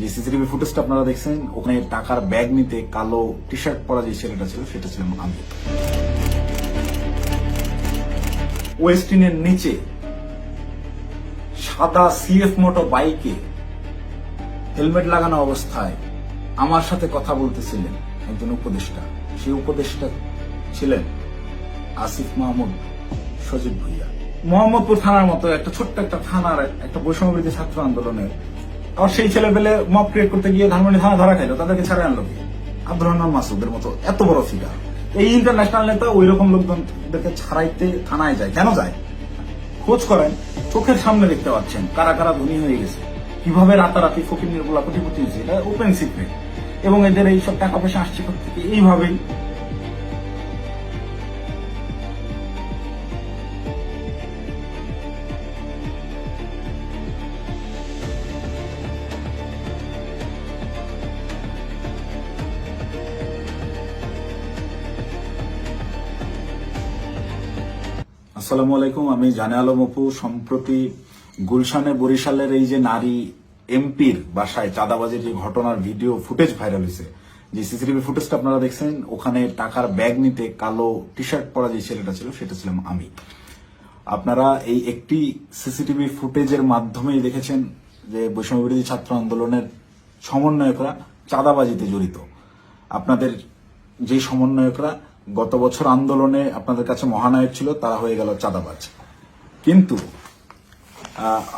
যে সিসিটিভি ফুটেজটা আপনারা দেখছেন, ওখানে টাকার ব্যাগ নিতে কালো টি শার্ট পরা যে ছেলেটা ছিল সেটা ছিলাম আমি। ওয়েস্টিনের নিচে সাদা সিএফ মোটো বাইকে হেলমেট লাগানো অবস্থায় আমার সাথে কথা বলতেছিলেন একজন উপদেষ্টা। সেই উপদেষ্টা ছিলেন আসিফ মাহমুদ সজীব ভুইয়া। মোহাম্মদপুর থানার মতো একটা ছোট্ট একটা থানার একটা বৈষম্যবিরোধী ছাত্র আন্দোলনের আর সেই ছেলেপেলে মব ক্রিয়েট করতে গিয়ে ধানমন্ডি থানা ধরা খাইলো, তাদেরকে ছাড়ে আনলো কি? আব্দুর রহমান মাসুদের মতো এত বড় ফিগার, এই ইন্টারন্যাশনাল নেতা ওই রকম লোকজনদেরকে ছাড়াইতে থানায় যায়। কেন যায়? খোঁজ করেন, চোখের সামনে দেখতে পাচ্ছেন কারা কারা ধনী হয়ে গেছে, কিভাবে রাতারাতি ফকির নির্মলা কোটিপতি হয়েছে, এটা ওপেন সিক্রেট। এবং এদের এইসব টাকা পয়সা আসছে থেকে এইভাবেই। আসসালামু আলাইকুম, আমি জানে আলম অপু। সম্প্রতি গুলশানে বরিশালের এই যে নারী এমপির বাসায় চাঁদাবাজির যে ঘটনার ভিডিও ফুটেজ ভাইরাল হয়েছে, যে সিসিটিভি ফুটেজটা আপনারা দেখছেন, ওখানে টাকার ব্যাগ নিতে কালো টি শার্ট পরা যে ছেলেটা ছিল সেটা ছিলাম আমি। আপনারা এই একটি সিসিটিভি ফুটেজের মাধ্যমেই দেখেছেন যে বৈষম্যবিরোধী ছাত্র আন্দোলনের সমন্বয়করা চাঁদাবাজিতে জড়িত। আপনাদের যে সমন্বয়করা গত বছর আন্দোলনে আপনাদের কাছে মহানায়ক ছিল, তারা হয়ে গেল চাঁদাবাজ। কিন্তু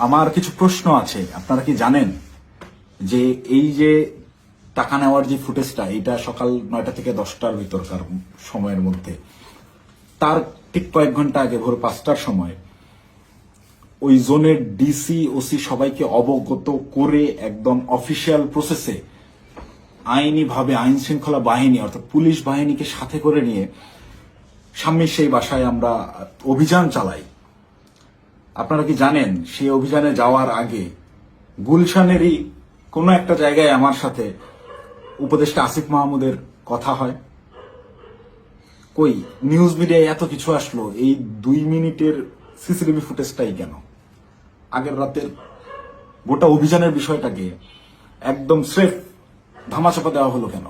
আমার কিছু প্রশ্ন আছে। আপনারা কি জানেন যে এই যে টাকা নেওয়ার যে ফুটেজটা, এটা সকাল 9টা থেকে 10টার ভিতরকার সময়ের মধ্যে, তার ঠিক কয়েক ঘন্টা আগে ভোর 5টার সময় ওই জোনের ডিসি ওসি সবাইকে অবগত করে একদম অফিসিয়াল প্রসেসে আইনিভাবে আইন শৃঙ্খলা বাহিনী অর্থাৎ পুলিশ বাহিনীকে সাথে করে নিয়ে স্বামীর সেই বাসায় আমরা অভিযান চালাই। আপনারা কি জানেন সেই অভিযানে যাওয়ার আগে গুলশানেরই কোনো একটা জায়গায় আমার সাথে উপদেষ্টা আসিফ মাহমুদের কথা হয়? কই নিউজ মিডিয়ায় এত কিছু আসলো, এই 2 মিনিটের সিসিটিভি ফুটেজটাই কেন? আগের রাতের গোটা অভিযানের বিষয়টাকে একদম স্রেফ ধামাচাপা দেওয়া হলো কেন?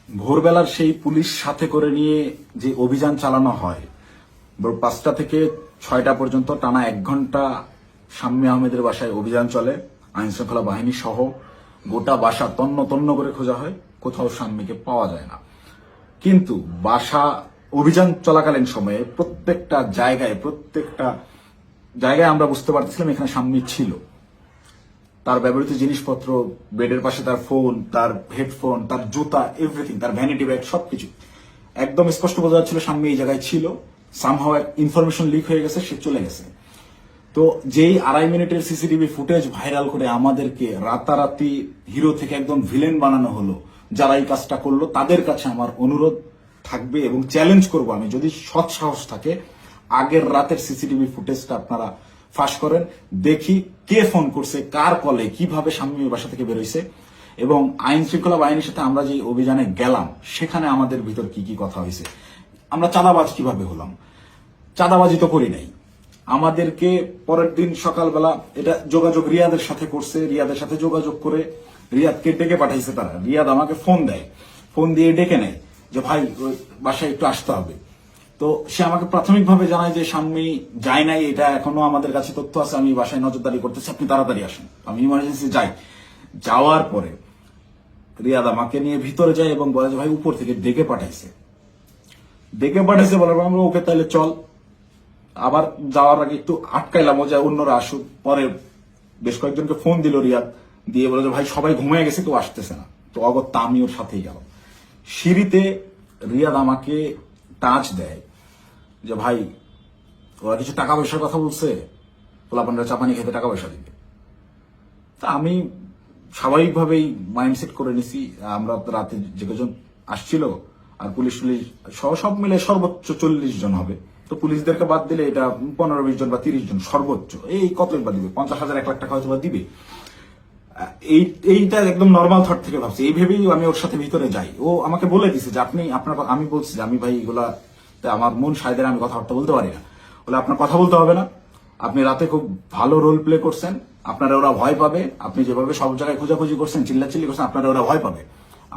ভোরবেলার সেই পুলিশ সাথে করে নিয়ে যে অভিযান চালানো হয়, 5টা থেকে 6টা পর্যন্ত টানা 1 ঘন্টা শাম্মী আহমেদের বাসায় অভিযান চলে, আইন শৃঙ্খলা বাহিনী সহ গোটা বাসা তন্ন তন্ন করে খোঁজা হয়, কোথাও শাম্মীকে পাওয়া যায় না। কিন্তু বাসা অভিযান চলাকালীন সময়ে প্রত্যেকটা জায়গায় আমরা বুঝতে পারতেছিলাম এখানে শাম্মী ছিল। তার ব্যবহৃত জিনিসপত্র, বেডের পাশে তার ফোন, তার হেডফোন, তার জুতা, এভরিথিং, তার ভ্যানিটি ব্যাগ, সবকিছু একদম স্পষ্ট বোঝা যাচ্ছিল সামনে এই জায়গায় ছিল। সামহাও ইনফরমেশন লিক হয়ে গেছে, সে চলে গেছে। তো যেই 2.5 মিনিটের সিসিটিভি ফুটেজ ভাইরাল করে আমাদেরকে রাতারাতি হিরো থেকে একদম ভিলেন বানানো হলো, যারা এই কাজটা করলো তাদের কাছে আমার অনুরোধ থাকবে এবং চ্যালেঞ্জ করব আমি, যদি সৎ সাহস থাকে আগের রাতের সিসিটিভি ফুটেজটা আপনারা ফাঁস করেন, দেখি কে ফোন করছে, কার কলে, কিভাবে শাম্মীর বাসা থেকে বেরোইছে, এবং আইন শৃঙ্খলা বাহিনীর সাথে আমরা যে অভিযানে গেলাম সেখানে আমাদের ভিতর কি কি কথা হয়েছে, আমরা চাঁদাবাজ কিভাবে হলাম। চাঁদাবাজি তো করি নাই। আমাদেরকে পরের দিন সকালবেলা এটা যোগাযোগ রিয়াদের সাথে করছে, রিয়াদের সাথে যোগাযোগ করে রিয়াদকে ডেকে পাঠাইছে তারা। রিয়াদ আমাকে ফোন দেয়, ফোন দিয়ে ডেকে নেয় যে ভাই ওই বাসায় একটু আসতে হবে। তো সে আমাকে প্রাথমিকভাবে জানায় যে শাম্মী যায় নাই, এটা এখনো আমাদের কাছে তথ্য আছে, আমি বাসায় নজরদারি করতেছি, আপনি তাড়াতাড়ি আসেন। আমি ইমার্জেন্সি যাই। যাওয়ার পরে রিয়াদ আমাকে নিয়ে ভিতরে যায় এবং বলে যে ভাই উপর থেকে ডেকে পাঠাইছে বলার পর আমরা ওকে তাহলে চল। আবার যাওয়ার আগে একটু আটকাইলাম, ও যে অন্যরা আসুক। পরে বেশ কয়েকজনকে ফোন দিল রিয়াদ, দিয়ে বলে যে ভাই সবাই ঘুমিয়ে গেছে, কেউ আসতেছে না। তো অগত্যা আমি ওর সাথেই গেলাম। সিঁড়িতে রিয়াদ আমাকে টাচ দেয় যে ভাই ওরা কিছু টাকা পয়সার কথা বলছে, পোলাপানরা চাপানি খেতে টাকা পয়সা দিবে। তা আমি স্বাভাবিকভাবেই মাইন্ডসেট করে নিছি, আমরা রাতে যে কজন আসছিল আর পুলিশ সহ সব মিলে সর্বোচ্চ 40 জন হবে। তো পুলিশদেরকে বাদ দিলে এটা 15-20 জন বা 30 জন সর্বোচ্চ। এই কতই বা দিবে, 50,000 1 লাখ টাকা হয়তো বা দিবে। এইটা একদম নর্মাল থট থেকে ভাবছি। এই ভেবেই আমি ওর সাথে ভিতরে যাই। ও আমাকে বলে দিছে যে আমি বলছি যে আমি ভাই এগুলা আমার মন সাইদের আমি কথাবার্তা বলতে পারি না, বলে আপনার কথা বলতে হবে না, আপনি রাতে খুব ভালো রোল প্লে করছেন, আপনারা ওরা ভয় পাবে। আপনি যেভাবে সব জায়গায় খোঁজাখুঁজি করছেন, চিল্লাচিল্লি করছেন, আপনারা ওরা ভয় পাবে।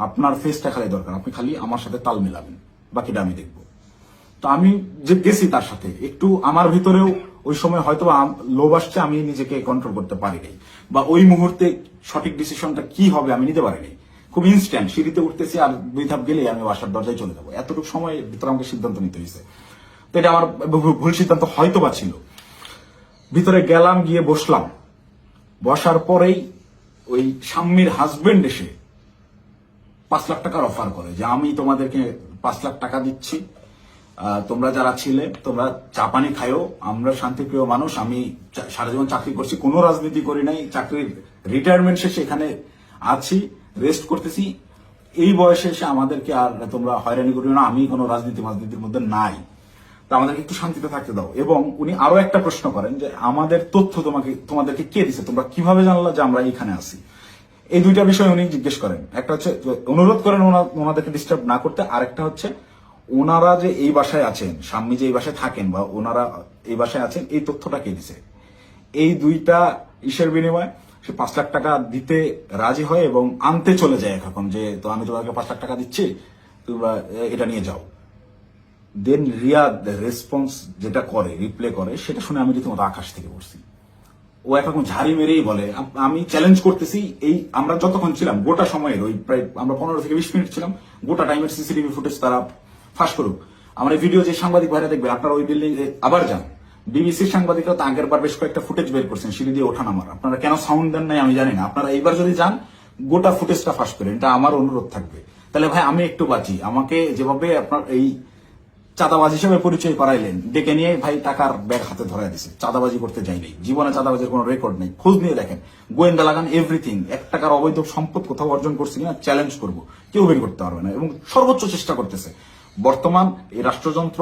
আপনার ফেসটা খালি দরকার, আপনি খালি আমার সাথে তাল মেলাবেন, বাকিটা আমি দেখবো। তো আমি যে গেছি তার সাথে একটু আমার ভিতরেও ওই সময় হয়তো লোভ আসছে, আমি নিজেকে কন্ট্রোল করতে পারিনি, বা ওই মুহূর্তে সঠিক ডিসিশনটা কি হবে আমি নিতে পারিনি। খুব ইনস্ট্যান্ট সিঁড়িতে উঠতেছি, আর 2 ধাপ গেলেই আমি বাসার দরজায় চলে যাবো, এতটুকু সময় ভিতরে আমাকে সিদ্ধান্ত নিতে হয়েছে। তো এটা আমার ভুল সিদ্ধান্ত হয়তো বা ছিল। ভিতরে গেলাম, গিয়ে বসলাম। বসার পরেই ওই স্বামীর হাজবেন্ড এসে 5 লাখ টাকার অফার করে যে আমি তোমাদেরকে 5 লাখ টাকা দিচ্ছি, তোমরা যারা ছিলে তোমরা চা পানি খায়ও, আমরা শান্তিপ্রিয় মানুষ, আমি সারা জীবন চাকরি করছি, কোনো রাজনীতি করি নাই, চাকরির রিটায়ারমেন্ট শেষে এখানে আছি, রেস্ট করতেছি, এই বয়সে এসে আমাদেরকে আর তোমরা হয়রানি করিও না, আমি কোনো রাজনীতির মধ্যে নাই, তা আমাদেরকে একটু শান্তিতে থাকতে দাও। এবং উনি আরো একটা প্রশ্ন করেন যে আমাদের তথ্য তোমাদেরকে কে দিছে, তোমরা কিভাবে জানলা যে আমরা এখানে আছি। এই দুইটা বিষয় উনি জিজ্ঞেস করেন। একটা হচ্ছে অনুরোধ করেন ওনাদেরকে ডিস্টার্ব না করতে, আর একটা হচ্ছে ওনারা যে এই বাসায় আছেন, স্বামী যে এই বাসায় থাকেন বা ওনারা এই বাসায় আছেন, এই তথ্যটা কে দিছে। এই দুইটা ইসের বিনিময়ে সে 5 লাখ টাকা দিতে রাজি হয় এবং আনতে চলে যায় এখন, যে তো আমি তোমাকে 5 লাখ টাকা দিচ্ছি, তোমরা এটা নিয়ে যাও। দেন রিয়াদ রেসপন্স যেটা করে, রিপ্লে করে, সেটা শুনে আমি রীতিমতো আকাশ থেকে পড়ছি। ও একরকম ঝাড়ি মেরেই বলে আমি চ্যালেঞ্জ করতেছি, এই আমরা যতক্ষণ ছিলাম গোটা সময়ের ওই প্রায় আমরা 15 থেকে 20 মিনিট ছিলাম, গোটা টাইমের সিসিটিভি ফুটেজ তারা ফাঁস করুক। আমার এই ভিডিও যে সাংবাদিক ভাইরা দেখবে, আপনারা ওই বিল্ডিং আবার যান, বিবিসির সাংবাদিকরা তো আগের বার বেশ কয়েকটা ফুটেজ বের করছেন সিঁড়ি দিয়ে ওঠা নামার, আপনারা কেন সাউন্ড দেন নাই আমি জানি না। আপনারা এইবার যদি যান গোটা ফুটেজটা ফাঁস করেন, এটা আমার অনুরোধ থাকবে। তাহলে ভাই আমি একটু বাঁচি। আমাকে যেভাবে আপনার এই চাঁদাবাজ হিসেবে পরিচয় করাইলেন, ডেকে নিয়ে ভাই টাকার ব্যাগ হাতে ধরাই দিছে, চাঁদাবাজি করতে যাই নাই, জীবনে চাঁদাবাজির কোনো রেকর্ড নেই, খোঁজ নিয়ে দেখেন, গোয়েন্দা লাগান, এভরিথিং। 1 টাকার অবৈধ সম্পদ কোথাও অর্জন করছে কিনা চ্যালেঞ্জ করব, কেউ বের করতে পারবে না। এবং সর্বোচ্চ চেষ্টা করতেছে বর্তমান এই রাষ্ট্রযন্ত্র,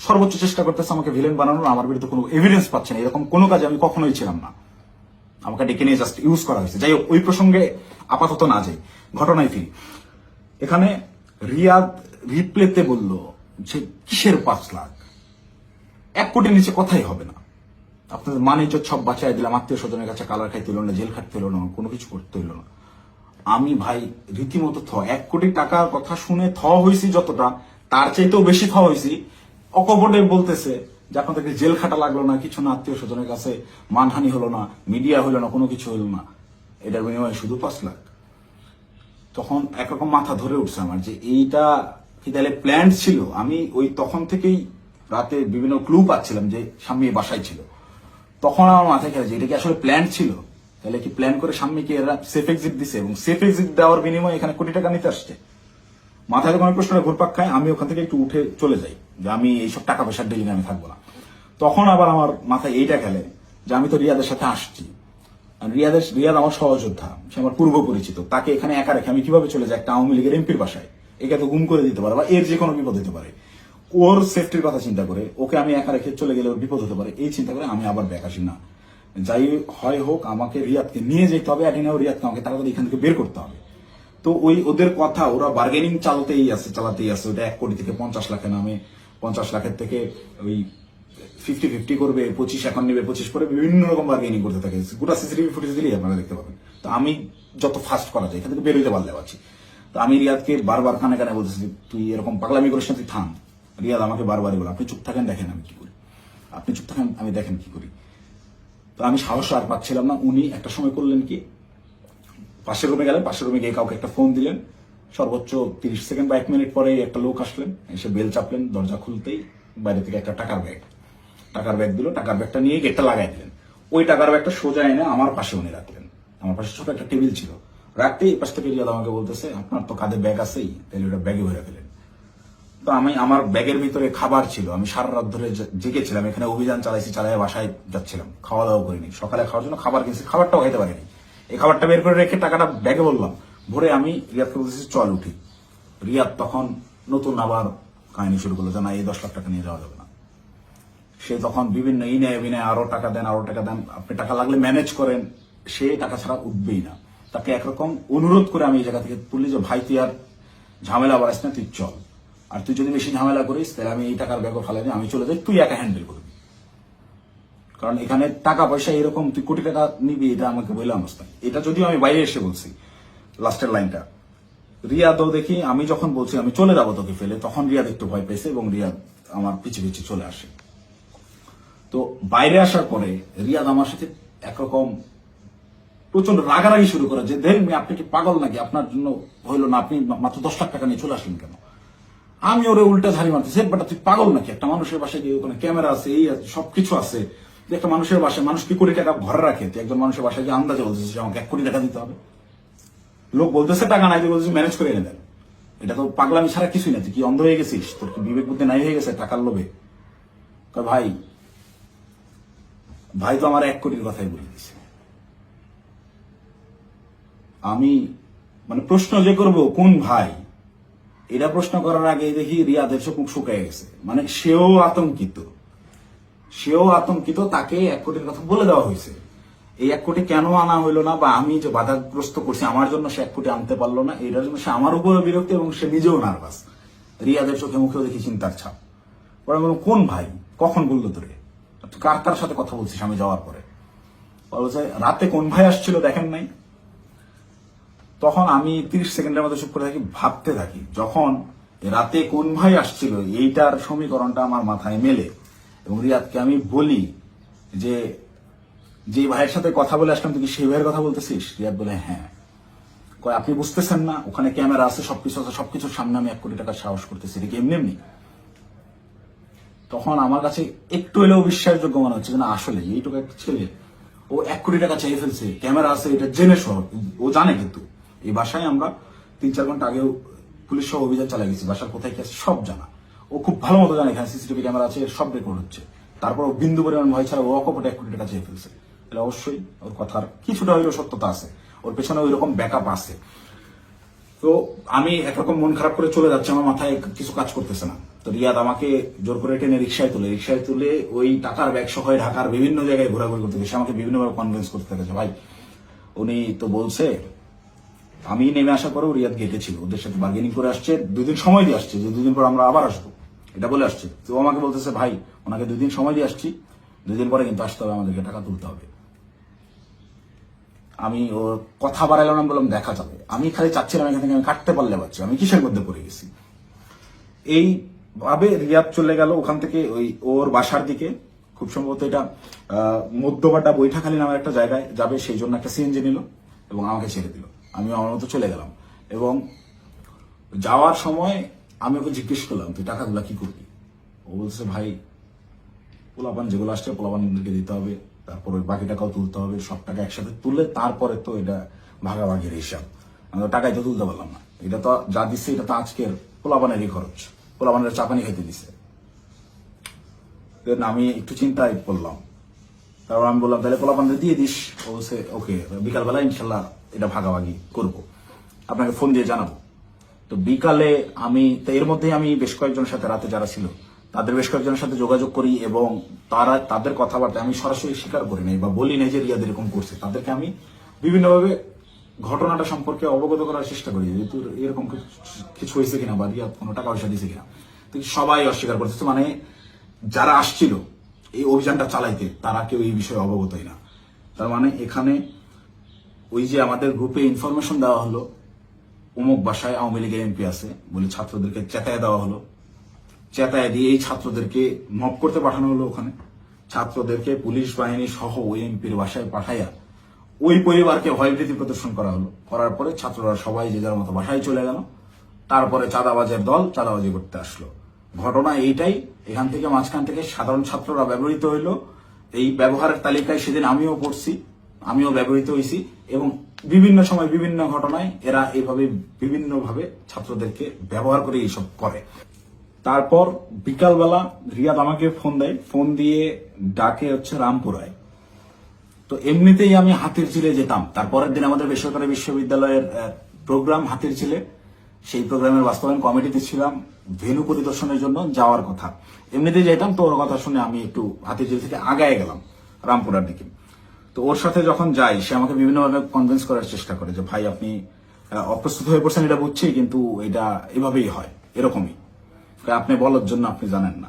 সর্বোচ্চ চেষ্টা করতেছে আমাকে ভিলেন বানানোর। আমার বিরুদ্ধে কোনো এভিডেন্স পাচ্ছে না, এরকম কোনো কাজে আমি কখনোই ছিলাম না, আমাকে ডেকে নিয়ে জাস্ট ইউজ করা হয়েছে। যাই হোক, ওই প্রসঙ্গে আপাতত না যাই, ঘটনায় ফিরি। এখানে রিয়াদ রিপ্লেতে বলল যে কিসের 5 লাখ, 1 কোটির নিচে কথাই হবে না, আপনাদের মান ইজ্জত সব বাঁচাই দিলাম, আত্মীয় স্বজনের কাছে কালার খাইতে হলো না, জেল খাটতে হলো না, কোনো কিছু করতে হলো না। আমি ভাই রীতিমতো 1 কোটি টাকার কথা শুনে হয়েছি যতটা, তার চাইতেও বেশি হয়েছি। অকপটে বলতেছে যে আপনাদেরকে জেল খাটা লাগলো না, কিছু না, আত্মীয় স্বজনের কাছে মানহানি হলো না, মিডিয়া হলো না, কোনো কিছু হলো না, এটার বিনিময়ে শুধু 5 লাখ। তখন একরকম মাথা ধরে উঠছে আমার যে এইটা কি তাহলে প্ল্যান ছিল। আমি ওই তখন থেকেই রাতে বিভিন্ন ক্লু পাচ্ছিলাম যে স্বামী বাসায় ছিল। তখন আমার মাথায় খেলে যে এটা কি আসলে প্ল্যান ছিল, তাহলে কি প্ল্যান করে স্বামীকে এরা সেফ এক্সিট দিছে এবং সেফ এক্সিট দেওয়ার বিনিময়ে এখানে কোটি টাকা নিতে আসছে। মাথায় যখন আমি প্রশ্নটা ঘুরপাক খায়, আমি ওখান থেকে একটু উঠে চলে যাই যে আমি এইসব টাকা পয়সার ডিলিং আমি থাকবো না। তখন আবার আমার মাথায় এইটা খেলে যে আমি তো রিয়াদের সাথে আসছি, রিয়াদ আমার সহযোদ্ধা, সে আমার পূর্ব পরিচিত, তাকে এখানে একা রেখে আমি কিভাবে চলে যাই একটা আওয়ামী লীগের এমপির বাসায়? একে তো গুম করে দিতে পারে বা এর যে কোনো বিপদ হতে পারে। ওর সেফটির কথা চিন্তা করে ওকে আমি একা রেখে চলে গেলে ওর বিপদ হতে পারে, এই চিন্তা করে আমি আবার ব্যাক আসি না। যাই হয় হোক, আমাকে রিয়াদকে নিয়ে যেতে হবে, অ্যাডিনাও রিয়াদকে আমাকে তাড়াতাড়ি এখান থেকে বের করতে হবে। তো ওই ওদের কথা, ওরা বার্গেনিং চালাতেই আছে, ওটা 1 কোটি থেকে 50 লাখে নামে, 50 লাখের থেকে ওই 50-50 করবে, 25 এখন নেবে, 25 পরে বিভিন্ন রকম বার্গেনিং করতে থাকে। গোটা সিসিটিভি ফুটেজ দিলেই আপনারা দেখতে পাবেন। তো আমি যত ফাস্ট করা যায় এখান থেকে বেরোইতে পারলে পারছি। তো আমি রিয়াদকে বারবার কানে কানে বলতেছি তুই এরকম পাগলামি করিস না, তুই থাম। রিয়াদ আমাকে বারবারই বলে আপনি চুপ থাকেন, দেখেন আমি কি করি, আপনি চুপ থাকেন, আমি দেখেন কি করি। তো আমি সাহস আর পাচ্ছিলাম না। উনি একটা সময় করলেন কি, পাশের রুমে গেলেন, পাশের রুমে গিয়ে কাউকে একটা ফোন দিলেন, সর্বোচ্চ 30 সেকেন্ড বা 1 মিনিট পরে একটা লোক আসলেন, এসে বেল চাপলেন, দরজা খুলতেই বাইরে থেকে একটা টাকার ব্যাগ দিল, টাকার ব্যাগটা নিয়ে গেটটা লাগাই দিলেন। ওই টাকার ব্যাগটা সোজা এনে আমার পাশে উনি রাখলেন, আমার পাশে ছোট একটা টেবিল ছিল, রাখতেই পাশ থেকে রিয়াদ আমাকে বলতেছে আপনার তো কাঁধে ব্যাগ আছেই, তাহলে ওটা ব্যাগে ভরে ফেলেন। তো আমার ব্যাগের ভিতরে খাবার ছিল, আমি সারা রাত ধরে জেগেছিলাম, এখানে অভিযান চালিয়ে বাসায় যাচ্ছিলাম, খাওয়া দাওয়া করিনি, সকালে খাওয়ার জন্য খাবার কিনছি, খাবারটাও খাইতে পারিনি। এই খাবারটা বের করে রেখে টাকাটা ব্যাগে বললাম ভরে, আমি রিয়াদকে বলতেছি চল উঠি। রিয়াদ তখন নতুন আবার কাহিনী শুরু করলো যে না, এই 10 লাখ টাকা নিয়ে যাওয়া যাবে না। সে তখন বিভিন্ন ইনায় বিনায় আরো টাকা দেন, আপনি টাকা লাগলে ম্যানেজ করেন, সে টাকা ছাড়া উঠবেই না। তাকে একরকম অনুরোধ করে আমি এই জায়গা থেকে তুলি যে ভাই তুই আর ঝামেলা বাড়াইস না, তুই চল, আর তুই যদি বেশি ঝামেলা করিস তাহলে আমি এই টাকার ব্যাগও ফালাই দিই, আমি চলে যাই, তুই একা হ্যান্ডেল করবি। কারণ এখানে টাকা পয়সা এরকম তুই কোটি টাকা নিবি এটা আমাকে বললাম অবস্থা। এটা যদিও আমি বাইরে এসে বলছি লাস্টের লাইনটা। রিয়াদও দেখি আমি যখন বলছি আমি চলে যাবো তোকে ফেলে, তখন রিয়াদ একটু ভয় পেয়েছে এবং রিয়াদ আমার পিছে পিছে চলে আসে। তো বাইরে আসার পরে রিয়াদ আমার সাথে একরকম প্রচন্ড রাগারাগি শুরু করে যে দেখেন আপনি কি পাগল নাকি, আপনার জন্য হইলো না, আপনি মাত্র 10 লাখ টাকা নিয়ে চলে আসলেন কেন। আমি ওরে উল্টা ঝাড়ি মারতেছি, বেটা তুই পাগল নাকি, একটা মানুষের বাসায় গিয়ে ওখানে ক্যামেরা আছে, এই আছে, সবকিছু আছে, একটা মানুষের বাসায় মানুষ কি কোটি টাকা ঘরে রাখে, তুই একজন মানুষের বাসায় গিয়ে আন্দাজে বলতেছিস যে আমাকে 1 কোটি টাকা দিতে হবে। লোক বলতেছে টাকা নাই, বলতেছে ম্যানেজ করে এনে দেন। এটা তো পাগলামি ছাড়া কিছুই না। তুই কি অন্ধ হয়ে গেছিস, তোর কি বিবেক বুদ্ধি নাই হয়ে গেছে টাকার লোভে। ভাই ভাই তো আমার 1 কোটির কথাই বলে দিছে। আমি মানে প্রশ্ন যে করব কোন ভাই, এটা প্রশ্ন করার আগে দেখি রিয়াদের চোখ মুখ শুকিয়ে গেছে। মানে সেও আতঙ্কিত, তাকে 1 কোটির কথা বলে দেওয়া হয়েছে। এই 1 কোটি কেন আনা হইলো না, বা আমি যে বাধাগ্রস্ত করছি আমার জন্য সে 1 কোটি আনতে পারলো না, এটার জন্য সে আমার উপরে বিরক্ত এবং সে নিজেও নার্ভাস। রিয়াদের চোখে মুখেও দেখি চিন্তার ছাপ। পরে বললাম কোন ভাই, কখন বললো তোরে, কার সাথে কথা বলছিস আমি যাওয়ার পরে। বলছে রাতে কোন ভাই আসছিল দেখেন নাই। তখন আমি 30 সেকেন্ডের মতো চুপ করে থাকি, ভাবতে থাকি। যখন রাতে কোন ভাই আসছিল এইটার সমীকরণটা আমার মাথায় মেলে এবং রিয়াদকে আমি বলি যে ভাইয়ের সাথে কথা বলে আসলাম তুই কি সেই ভাইয়ের কথা বলতেছিস। রিয়াদ বলে হ্যাঁ। কয় আপনি বুঝতেছেন না, ওখানে ক্যামেরা আছে, সবকিছু আছে, সবকিছুর সামনে আমি 1 কোটি টাকা সাহস করতেছি, এটা কি এমনি। তখন আমার কাছে একটু এলেও বিশ্বাসযোগ্য মনে হচ্ছে না, আসলে এইটুকু একটা ছেলে ও 1 কোটি টাকা চেয়ে ফেলছে, ক্যামেরা আছে, এটা জেনে সহ ও জানে। কিন্তু এই বাসায় আমরা 3-4 ঘন্টা আগেও পুলিশ সহ অভিযান চালিয়ে গেছি, বাসার কোথায় কি আছে সব জানা। ও খুব ভালো মতো জানে এখানে সিসিটিভি ক্যামেরা আছে, সব রেকর্ড হচ্ছে। তারপর ও বিন্দু পরিমাণ ভয় ছাড়া ও অকপটে 1 কোটি টাকা চেয়ে ফেলছে। তাহলে অবশ্যই ওর কথার কিছুটা হইলেও সত্যতা আছে, ওর পেছনে ওই রকম ব্যাকআপ আছে। তো আমি একরকম মন খারাপ করে চলে যাচ্ছে, আমার মাথায় কিছু কাজ করতেছে না। তো রিয়াদ আমাকে জোর করে টেনে রিক্সায় তুলে ওই টাকার ব্যাগ সহ ঢাকার বিভিন্ন জায়গায় ঘোরাঘুরি করতে গেছে। আমাকে বিভিন্নভাবে কনভিন্স করতে গেছে, ভাই উনি তো বলছে। আমি নেমে আসার পরেও রিয়াদ গেটে ছিল, ওদের সাথে বার্গেনিং করে আসছে, 2 দিন সময় দিয়ে আসছে যে 2 দিন পর আমরা আবার আসবো, এটা বলে আসছে। তো আমাকে বলতেছে ভাই ওনাকে 2 দিন সময় দিয়ে আসছি, 2 দিন পরে কিন্তু আসতে হবে, আমাদেরকে টাকা তুলতে হবে। আমি ওর কথা বাড়াইলাম না, বললাম দেখা যাবে। আমি খালি চাচ্ছিলাম এখান থেকে আমি কাটতে পারলে পাচ্ছি, আমি কিসের মধ্যে পড়ে গেছি। এই ভাবে রিয়াদ চলে গেল ওখান থেকে ওই ওর বাসার দিকে। খুব সম্ভবত এটা মধ্যবাড্ডা বৈঠাখালী নামের একটা জায়গায় যাবে, সেই জন্য একটা সিএনজি নিল এবং আমাকে ছেড়ে দিল। আমি আমার মতো চলে গেলাম এবং যাওয়ার সময় আমি ওকে জিজ্ঞেস করলাম তুই টাকাগুলা কি করবি। ও বলছে ভাই পোলাপান যেগুলো আসছে পোলাপানকে দিতে হবে, তারপর ওই বাকি টাকাও তুলতে হবে, সব টাকা একসাথে তুললে তারপরে তো এটা ভাগাভাগির হিসাব। আমি টাকাই তো তুলতে পারলাম না, এটা তো যা দিচ্ছে এটা তো আজকের পোলাপানেরই খরচ, পোলাপানের চাপানি খাইতে দিছে। আমি একটু চিন্তায় পড়লাম, তারপর আমি বললাম তাহলে পোলাপানদের দিয়ে দিস। ও বলছে ওকে, বিকালবেলা ইনশাল্লাহ এটা ভাগাভাগি করব, আপনাকে ফোন দিয়ে জানাবো। তো বিকালে আমি এর মধ্যে আমি বেশ কয়েকজনের সাথে রাতে যারা ছিল তাদের বেশ কয়েকজনের সাথে যোগাযোগ করি এবং তাদের কথাবার্তা আমি সরাসরি স্বীকার করি নাই বা বলি নাই যে রিয়াদ এরকম করছে। তাদেরকে আমি বিভিন্নভাবে ঘটনাটা সম্পর্কে অবগত করার চেষ্টা করি যে তোর এরকম কিছু হয়েছে কিনা বা রিয়াদ কোনো টাকা পয়সা দিয়েছে কিনা। তো সবাই অস্বীকার করতেছে, মানে যারা আসছিল এই অভিযানটা চালাইতে তারা কেউ এই বিষয়ে অবগতই না। তার মানে এখানে ওই যে আমাদের গ্রুপে ইনফরমেশন দেওয়া হলো অমুক বাসায় আওয়ামী লীগের এমপি আছে বলে ছাত্রদেরকে চেতায় দেওয়া হলো, চেতায় দিয়ে এই ছাত্রদেরকে মব করতে পাঠানো হলো। ওখানে ছাত্রদেরকে পুলিশ বাহিনী সহ ওই এমপির বাসায় পাঠাইয়া ওই পরিবারকে ভয়ভীতি প্রদর্শন করা হলো। করার পরে ছাত্ররা সবাই যে যার মতো বাসায় চলে গেল। তারপরে চাঁদাবাজের দল চাঁদাবাজি করতে আসলো। ঘটনা এইটাই। এখান থেকে মাঝখান থেকে সাধারণ ছাত্ররা ব্যবহৃত হইলো। এই ব্যবহারের তালিকায় সেদিন আমিও পড়ছি, আমিও ব্যবহৃত হয়েছি এবং বিভিন্ন সময় বিভিন্ন ঘটনায় এরা এইভাবে বিভিন্নভাবে ছাত্রদেরকে ব্যবহার করে এইসব করে। তারপর বিকালবেলা রিয়াদ আমাকে ফোন দেয়, ফোন দিয়ে ডাকে হচ্ছে রামপুরায়। তো এমনিতেই আমি হাতিরঝিলে যেতাম, তারপরের দিন আমাদের বেসরকারি বিশ্ববিদ্যালয়ের প্রোগ্রাম হাতিরঝিলে, সেই প্রোগ্রামের বাস্তবায়ন কমিটিতে ছিলাম, ভেন্যু পরিদর্শনের জন্য যাওয়ার কথা। এমনিতেই যেতাম, তো ওর কথা শুনে আমি একটু হাতিরঝিল থেকে আগায় গেলাম রামপুরার দিকে। তো ওর সাথে যখন যাই সে আমাকে বিভিন্নভাবে কনভিন্স করার চেষ্টা করে যে ভাই আপনি অপ্রস্তুত হয়ে পড়ছেন এটা বুঝছি, কিন্তু এটা এভাবেই হয়, এরকমই, আপনি বলার জন্য আপনি জানেন না।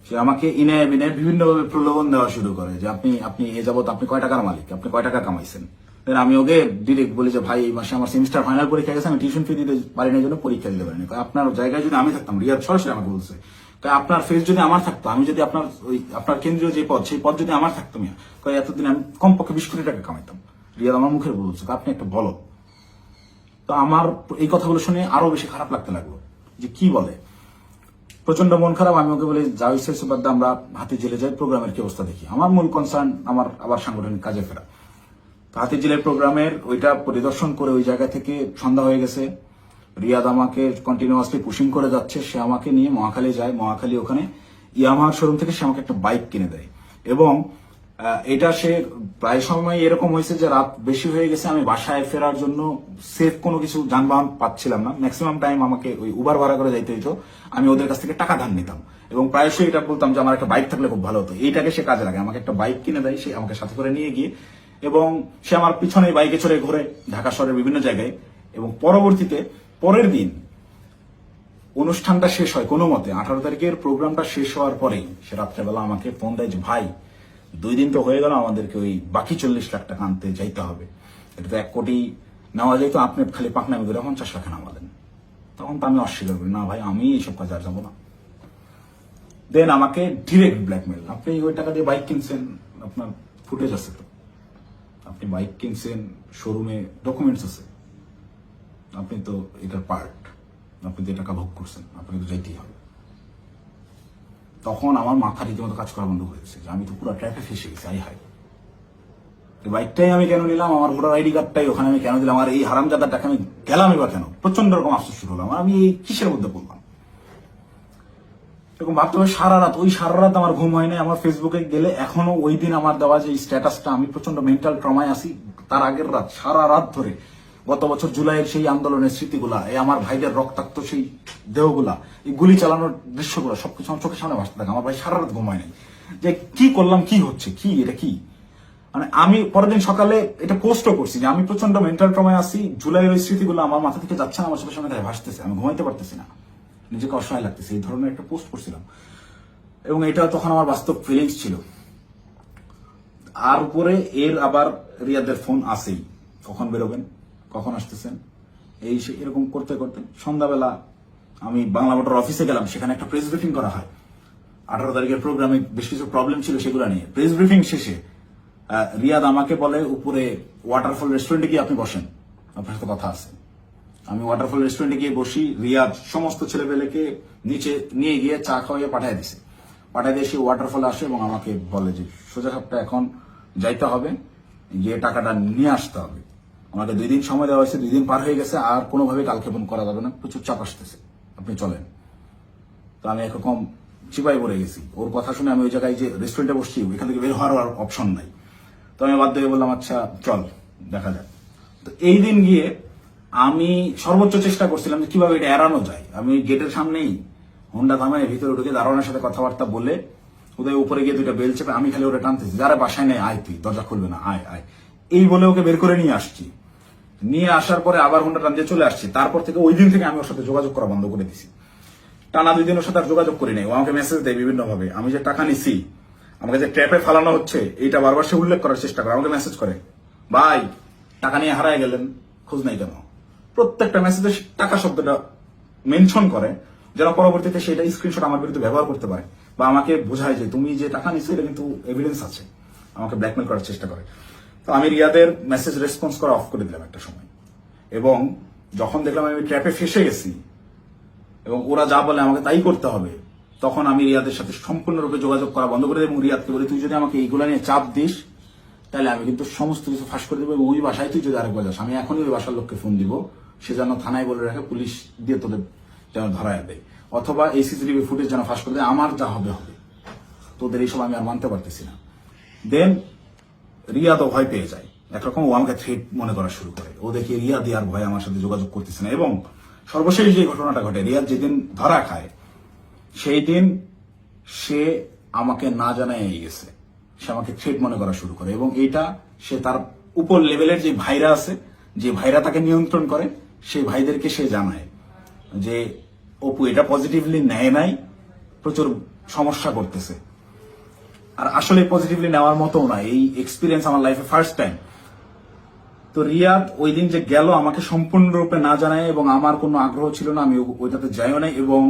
সে আমাকে ইনে বিনে বিভিন্ন ভাবে প্রলোভন দেওয়া শুরু করে যে আপনি আপনি এ যাবত আপনি কয় টাকার মালিক, আপনি কয় টাকা কামাইছেন। দেন আমি ওকে ডিরেক্ট বলি যে ভাই এই মাসে আমার সেমিস্টার ফাইনাল পরীক্ষা গেছে, আমি টিউশন ফি দিতে পারি না, জন্য পরীক্ষা দিতে পারিনি। আপনার জায়গায় যদি আমি থাকতাম, রিয়াদ সরাসরি আমাকে বলছে, আপনার ফেস যদি আমার থাকতো, আমি যদি আপনার ওই আপনার কেন্দ্রীয় যে পদ, সেই পদ যদি আমার থাকতো, এতদিন আমি কমপক্ষে 20 কোটি টাকা কামাইতাম। রিয়াদ আমার মুখের বলছে আপনি একটা বলো। তো আমার এই কথাগুলো শুনে আরো বেশি খারাপ লাগতে লাগলো যে কি বলে, প্রচন্ড মন খারাপ। আমি ওকে বলি যা হয়েছে সুবাদ আমরা হাতে জেলে যাই, প্রোগ্রামের কি অবস্থা দেখি। আমার মূল কনসার্ন আমার আবার সাংগঠনিক কাজে ফেরা। তো হাতে জেলের প্রোগ্রামের ওইটা পরিদর্শন করে ওই জায়গা থেকে সন্ধ্যা হয়ে গেছে। রিয়াদ আমাকে কন্টিনিউয়াসলি পুশিং করে যাচ্ছে, সে আমাকে নিয়ে মহাখালী যায়। মহাখালী ওখানে ইয়ামাহার শোরুম থেকে সে আমাকে একটা বাইক কিনে দেয় এবং এটা সে প্রায় সময় এরকম হয়েছে যে রাত বেশি হয়ে গেছে, আমি বাসায় ফেরার জন্য সেফ কোনো কিছু যানবাহন পাচ্ছিলাম না। ম্যাক্সিমাম টাইম আমাকে ওই উবার ভাড়া করে যাইতে হইতো। আমি ওদের কাছ থেকে টাকা ধার নিতাম এবং প্রায়শই এটা বলতাম যে আমার একটা বাইক থাকলে খুব ভালো হতো। এইটাকে সে কাজে লাগে, আমাকে একটা বাইক কিনে দেয় সে, আমাকে সাথে করে নিয়ে গিয়ে, এবং সে আমার পিছনে বাইকে চড়ে ঘুরে ঢাকা শহরের বিভিন্ন জায়গায়। এবং পরবর্তীতে পরের দিন অনুষ্ঠানটা শেষ হয় কোনো মতে, 18 তারিখের প্রোগ্রামটা শেষ হওয়ার পরেই সে রাত্রেবেলা আমাকে ফোন দেয় যে ভাই 2 দিন তো হয়ে গেল, আমাদেরকে ওই বাকি 40 লাখ টাকা আনতে যাইতে হবে, এটা তো 1 কোটি নেওয়া যায়, তো আপনি খালি পাকনামি করে 50 লাখ নামা দেন। তখন তো আমি অস্বীকার করি, না ভাই আমি এইসব কাজে আর যাবো না। দেন আমাকে ডিরেক্ট ব্ল্যাকমেল, আপনি ওই টাকা দিয়ে বাইক কিনছেন, আপনার ফুটেজ আছে তো, আপনি বাইক কিনছেন, শোরুমে ডকুমেন্টস আছে, আপনি তো এটার পার্ট, আপনি যে টাকা ভোগ করছেন, আপনাকে তো যাইতেই হবে। তখন আমার মাথা রীতিমতো কাজ করা বন্ধ হয়ে গেছে যে আমি তো পুরো ট্র্যাপে ফেসে গেছি। আই হাই, বাইকটাই আমি কেন নিলাম, আমার ভোটার আইডি কার্ডটাই ওখানে আমি কেন দিলাম, আর এই হারামজাদার টাকা আমি গেলামই বা কেন? প্রচন্ড রকম আফসোস শুরু হলাম, আমি এই কিসের মধ্যে পড়লাম এরকম ভাবতে হবে। সারা রাত আমার ঘুম হয় না। আমার ফেসবুকে গেলে এখনো ওই দিন আমার দেওয়া যে স্ট্যাটাসটা, আমি প্রচন্ড মেন্টাল ট্রমায় আছি। তার আগের রাত, সারা রাত ধরে গত বছর জুলাইয়ের সেই আন্দোলনের স্মৃতিগুলা, এই আমার ভাইদের রক্তাক্ত সেই দেহগুলা, এই গুলি চালানোর দৃশ্যগুলো সবকিছু আমার চোখের সামনে ভাসতে থাকে। আমার ভাই সারা রাত ঘুমায় নাই যে কি করলাম, কি হচ্ছে, কি এটা কি। মানে আমি পরের দিন সকালে এটা পোস্টও করছি যে আমি প্রচন্ড মেন্টাল ট্রমায় আছি, জুলাইয়ের ওই স্মৃতিগুলো আমার মাথা থেকে যাচ্ছে না, আমার চোখের সামনে ভাসতেছে, আমি ঘুমাইতে পারতেছি না, নিজেকে অসহায় লাগতেছে, এই ধরনের একটা পোস্ট করছিলাম। এবং এটা তখন আমার বাস্তব ফিলিংস ছিল। আর উপরে এর আবার রিয়াদের ফোন আসেই, কখন বেরোবেন, কখন আসতেছেন, এই এরকম করতে করতে সন্ধ্যাবেলা আমি বাংলা মোটর অফিসে গেলাম। সেখানে একটা প্রেস ব্রিফিং করা হয় 18 তারিখের প্রোগ্রামে, বেশ কিছু প্রবলেম ছিল সেগুলো নিয়ে। প্রেস ব্রিফিং শেষে রিয়াদ আমাকে বলে উপরে ওয়াটারফল রেস্টুরেন্টে গিয়ে আপনি বসেন, আপনার সাথে কথা আছে। আমি ওয়াটারফল রেস্টুরেন্টে গিয়ে বসি। রিয়াদ সমস্ত ছেলেপেলেকে নিচে নিয়ে গিয়ে চা খাওয়াইয়ে পাঠিয়ে দিছে। পাঠিয়ে দিয়ে সে ওয়াটারফলে আসে এবং আমাকে বলে যে সোজা সাপটা এখন যাইতে হবে, গিয়ে টাকাটা নিয়ে আসতে হবে। আমাকে 2 দিন সময় দেওয়া হয়েছে, 2 দিন পার হয়ে গেছে, আর কোনোভাবে কালক্ষেপণ করা যাবে না, প্রচুর চাপ আসতেছে, আপনি চলেন। তো আমি একরকম চিপাই পড়ে গেছি। ওর কথা শুনে আমি ওই জায়গায় যে রেস্টুরেন্টে বসছি, ওইখান থেকে বের হওয়ার আর অপশন নাই। তো আমি বাধ্য হয়ে বললাম আচ্ছা চল দেখা যাক। তো এই দিন গিয়ে আমি সর্বোচ্চ চেষ্টা করছিলাম যে কিভাবে এটা এড়ানো যায়। আমি গেটের সামনেই হোন্ডা থামায় ভিতরে ঢুকে দারোয়ানের সাথে কথাবার্তা বলে ওদের উপরে গিয়ে 2টা বেল চেপে আমি খালি ওটা টানতেছি, যারা বাসায় নেই আয়, তুই দরজা খুলবে না, আয় আয়, এই বলে ওকে বের করে নিয়ে আসছি। নিয়ে আসার পরে আবার হোন্ডা টান দিয়ে চলে আসছি। তারপর থেকে ওই দিন থেকে আমি ওর সাথে যোগাযোগ করা বন্ধ করে দিছি। টানা 2 দিন ওর সাথে আর যোগাযোগ করি নাই। ও আমাকে মেসেজ দেয় বিভিন্ন ভাবে, আমি যে টাকা নিছি, আমাকে যে ট্র্যাপে ফালানো হচ্ছে, এইটা বারবার সে উল্লেখ করার চেষ্টা করে। আমাকে মেসেজ করে, ভাই টাকা নিয়ে হারায় গেলেন, খোঁজ নাই কেন? প্রত্যেকটা মেসেজে টাকা শব্দটা মেনশন করে, যেন পরবর্তীতে সেটা স্ক্রিনশট আমার বিরুদ্ধে ব্যবহার করতে পারে, বা আমাকে বোঝায় যে তুমি যে টাকা নিছো এটা কিন্তু এভিডেন্স আছে। আমাকে ব্ল্যাকমেল করার চেষ্টা করে। তো আমি রিয়াদের মেসেজ রেসপন্স করা অফ করে দিলাম একটা সময়। এবং যখন দেখলাম আমি ট্র্যাপে ফেসে গেছি এবং ওরা যা বলে আমাকে তাই করতে হবে, তখন আমি রিয়াদের সাথে সম্পূর্ণরূপে যোগাযোগ করা বন্ধ করে দিই এবং রিয়াদকে বলি তুই যদি আমাকে এইগুলো নিয়ে চাপ দিস তাহলে আমি কিন্তু সমস্ত কিছু ফাঁস করে দেবো, এবং ওই বাসায় তুই যদি আরেকবার যাস, আমি এখনই ওই বাসার লোককে ফোন দিব, সে যেন থানায় বলে রাখে, পুলিশ দিয়ে তোদের যেন ধরায় দেয়, অথবা এই সিসিটিভি ফুটেজ যেন ফাঁস করে দেয়, আমার যা হবে হবে, তোদের এইসব আমি আর মানতে পারতেছি না। দেন রিয়াদও ভয় পেয়ে যায়, একরকম ও আমাকে থ্রেট মনে করা শুরু করে। ও দেখি রিয়াদ আর ভয় আমার সাথে যোগাযোগ করতেছে না। এবং সর্বশেষ যে ঘটনাটা ঘটে, রিয়াদ যেদিন ধরা খায় সেই দিন সে আমাকে না জানায় গেছে, সে আমাকে থ্রেট মনে করা শুরু করে। এবং এইটা সে তার উপর লেভেলের যে ভাইরা আছে, যে ভাইরা তাকে নিয়ন্ত্রণ করে, সেই ভাইদেরকে সে জানায় যে অপু এটা পজিটিভলি নেয় নাই, প্রচুর সমস্যা করতেছে। আর আসলে পজিটিভলি নেওয়ার মতো না, এই এক্সপিরিয়েন্স আমার লাইফে ফার্স্ট টাইম। তো রিয়াদ ওই দিন যে গেল আমাকে সম্পূর্ণরূপে না জানায়, এবং আমার কোনো আগ্রহ ছিল না, আমি ওইটাতে যাইও নাই, এবং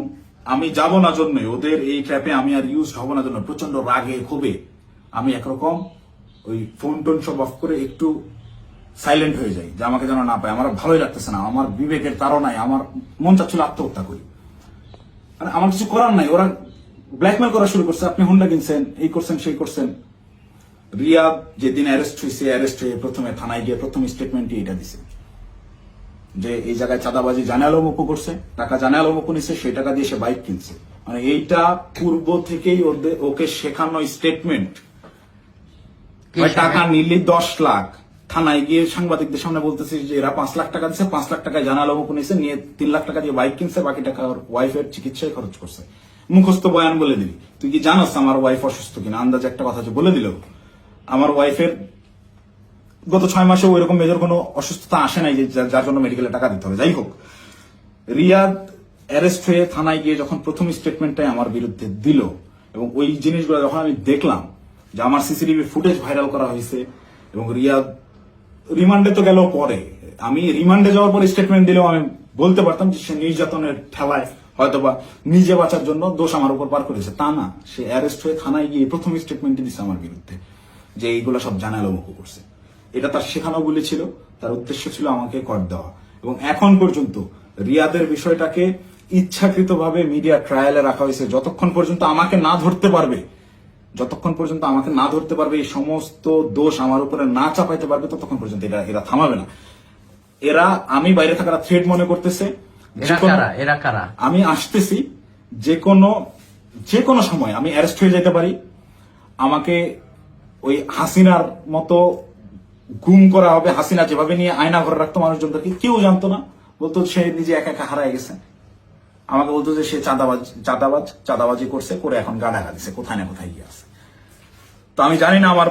আমি যাব না জন্যই, ওদের এই ট্র্যাপে আমি আর ইউজ হব না জন্য প্রচন্ড রাগে ক্ষোভে আমি একরকম ওই ফোন টোন সব অফ করে একটু সাইলেন্ট হয়ে যাই, যে আমাকে যেন না পায়। আমার ভালোই লাগতেছে না, আমার বিবেকের তাড়নায় আমার মন চাচ্ছিল আত্মহত্যা করি। মানে আমার কিছু করার নাই, ওরা ব্ল্যাকমেল করা শুরু করছে, আপনি হুন্ডা কিনছেন, এই করছেন সেই করছেন। রিয়াদ যেদিন অ্যারেস্ট হয়ে প্রথমে থানায় গিয়ে প্রথম স্টেটমেন্টই এটা দিছে যে এই জায়গায় চাঁদাবাজি জানে আলম অপু করছে, টাকা জানে আলম অপু নিছে, সেই টাকা দিয়ে সে বাইক কিনছে। মানে এইটা পূর্ব থেকেই ওকে শেখানো স্টেটমেন্ট। টাকা নিলে 10 লাখ, থানায় গিয়ে সাংবাদিকদের সামনে বলতেছে যে এরা 5 লাখ টাকা দিচ্ছে, 5 লাখ টাকায় জানা আলম অপু নিছে, নিয়ে 3 লাখ টাকা দিয়ে বাইক কিনছে, বাকি টাকা ওর ওয়াইফের চিকিৎসায় খরচ করছে। মুখস্থ বয়ান বলে দিবি, তুই কি জানাস আমার ওয়াইফ অসুস্থ কিনা? আন্দাজে একটা কথা বলে দিল। আমার ওয়াইফের গত 6 মাসে ওইরকম মেজর কোনো অসুস্থতা আসে নাই যে যার জন্য মেডিকেলে টাকা দিতে হবে। যাই হোক, রিয়াদ অ্যারেস্ট হয়ে থানায় গিয়ে যখন প্রথম স্টেটমেন্টটাই আমার বিরুদ্ধে দিল, এবং ওই জিনিসগুলো যখন আমি দেখলাম যে আমার সিসিটিভি ফুটেজ ভাইরাল করা হয়েছে, এবং রিয়াদ রিমান্ডে তো গেল পরে, আমি রিমান্ডে যাওয়ার পর স্টেটমেন্ট দিলেও আমি বলতে পারতাম যে সে নির্যাতনের ঠেলায় হয়তোবা নিজে বাঁচার জন্য দোষ আমার উপর পার করেছে। তা না, সে অ্যারেস্ট হয়ে থানায় গিয়ে প্রথম স্টেটমেন্ট দিচ্ছে আমার বিরুদ্ধে যে এইগুলো সব জানা আলম অপু করছে। এটা তার শেখানো বলে ছিল, তার উদ্দেশ্য ছিল আমাকে কর দেওয়া। এবং এখন পর্যন্ত রিয়াদের বিষয়টাকে ইচ্ছাকৃতভাবে মিডিয়া ট্রায়ালে রাখা হয়েছে। যতক্ষণ পর্যন্ত আমাকে না ধরতে পারবে, এই সমস্ত দোষ আমার উপরে না চাপাইতে পারবে, ততক্ষণ পর্যন্ত এরা থামাবে না। এরা আমি বাইরে থাকার থ্রেড মনে করতেছে। আমি আসতেছি, যে কোনো সময় আমি অ্যারেস্ট হয়ে যেতে পারি, আমাকে ওই হাসিনার মতো গুম করা হবে। হাসিনা যেভাবে নিয়ে আয়না ঘরে রাখতো মানুষজনদেরকে, কেউ জানতো না, বলতো সে নিজে একা একা হারায় গেছে। আমাকে বলতো যে সে চাঁদাবাজি করছে, করে এখন গা ঢাকা দিছে, কোথায় না কোথায় গিয়ে আছে। তো আমি জানি না আমার